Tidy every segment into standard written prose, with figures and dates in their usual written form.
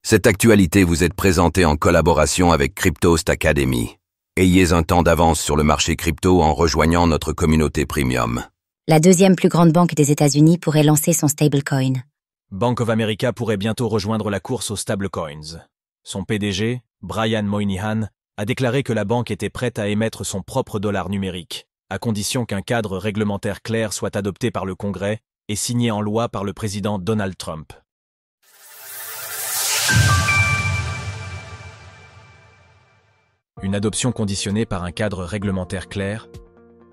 Cette actualité vous est présentée en collaboration avec Cryptost Academy. Ayez un temps d'avance sur le marché crypto en rejoignant notre communauté premium. La deuxième plus grande banque des États-Unis pourrait lancer son stablecoin. Bank of America pourrait bientôt rejoindre la course aux stablecoins. Son PDG, Brian Moynihan, a déclaré que la banque était prête à émettre son propre dollar numérique, à condition qu'un cadre réglementaire clair soit adopté par le Congrès et signé en loi par le président Donald Trump. Une adoption conditionnée par un cadre réglementaire clair.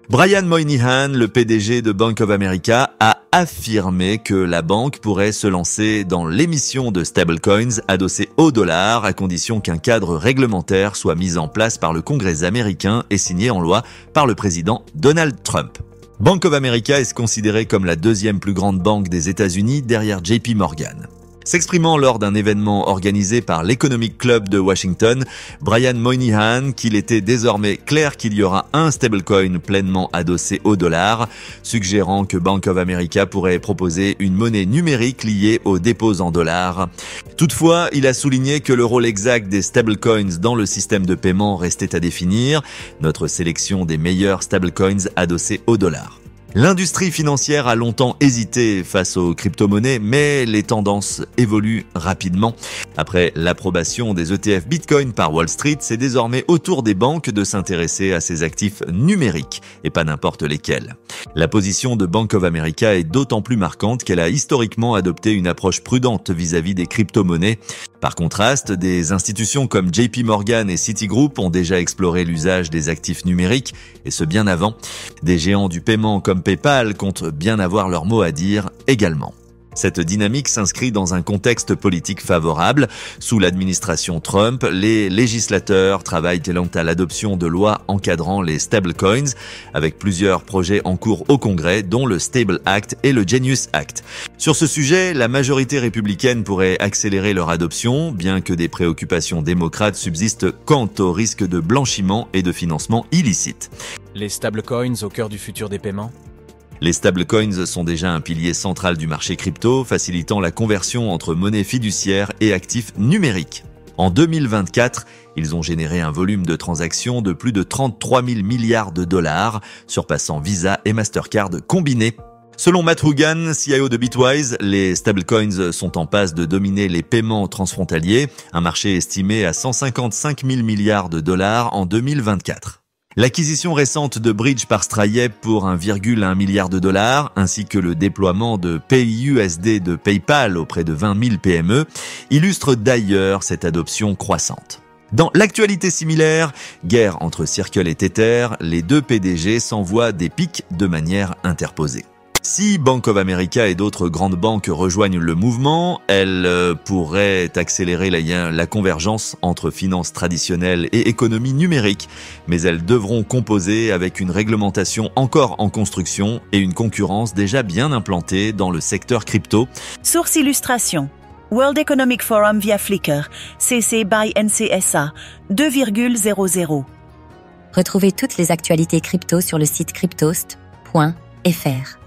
Brian Moynihan, le PDG de Bank of America, a affirmé que la banque pourrait se lancer dans l'émission de stablecoins adossés au dollar à condition qu'un cadre réglementaire soit mis en place par le Congrès américain et signé en loi par le président Donald Trump. Bank of America est considérée comme la deuxième plus grande banque des États-Unis derrière JP Morgan. S'exprimant lors d'un événement organisé par l'Economic Club de Washington, Brian Moynihan, qu'il était désormais clair qu'il y aura un stablecoin pleinement adossé au dollar, suggérant que Bank of America pourrait proposer une monnaie numérique liée aux dépôts en dollars. Toutefois, il a souligné que le rôle exact des stablecoins dans le système de paiement restait à définir, notre sélection des meilleurs stablecoins adossés au dollar. L'industrie financière a longtemps hésité face aux crypto-monnaies, mais les tendances évoluent rapidement. Après l'approbation des ETF Bitcoin par Wall Street, c'est désormais au tour des banques de s'intéresser à ces actifs numériques, et pas n'importe lesquels. La position de Bank of America est d'autant plus marquante qu'elle a historiquement adopté une approche prudente vis-à-vis des crypto-monnaies. Par contraste, des institutions comme JP Morgan et Citigroup ont déjà exploré l'usage des actifs numériques, et ce bien avant. Des géants du paiement comme PayPal comptent bien avoir leur mot à dire également. Cette dynamique s'inscrit dans un contexte politique favorable. Sous l'administration Trump, les législateurs travaillent à l'adoption de lois encadrant les stablecoins, avec plusieurs projets en cours au Congrès, dont le Stable Act et le Genius Act. Sur ce sujet, la majorité républicaine pourrait accélérer leur adoption, bien que des préoccupations démocrates subsistent quant au risque de blanchiment et de financement illicite. Les stablecoins au cœur du futur des paiements. Les stablecoins sont déjà un pilier central du marché crypto, facilitant la conversion entre monnaie fiduciaire et actifs numériques. En 2024, ils ont généré un volume de transactions de plus de 33 000 milliards de dollars, surpassant Visa et Mastercard combinés. Selon Matt Hougan, CIO de Bitwise, les stablecoins sont en passe de dominer les paiements transfrontaliers, un marché estimé à 155 000 milliards de dollars en 2024. L'acquisition récente de Bridge par Stripe pour 1,1 milliard de dollars, ainsi que le déploiement de PayUSD de PayPal auprès de 20 000 PME, illustrent d'ailleurs cette adoption croissante. Dans l'actualité similaire, guerre entre Circle et Tether, les deux PDG s'envoient des piques de manière interposée. Si Bank of America et d'autres grandes banques rejoignent le mouvement, elles pourraient accélérer la convergence entre finances traditionnelles et économie numérique, mais elles devront composer avec une réglementation encore en construction et une concurrence déjà bien implantée dans le secteur crypto. Source illustration. World Economic Forum via Flickr, CC by NCSA, 2,00. Retrouvez toutes les actualités crypto sur le site cryptost.fr.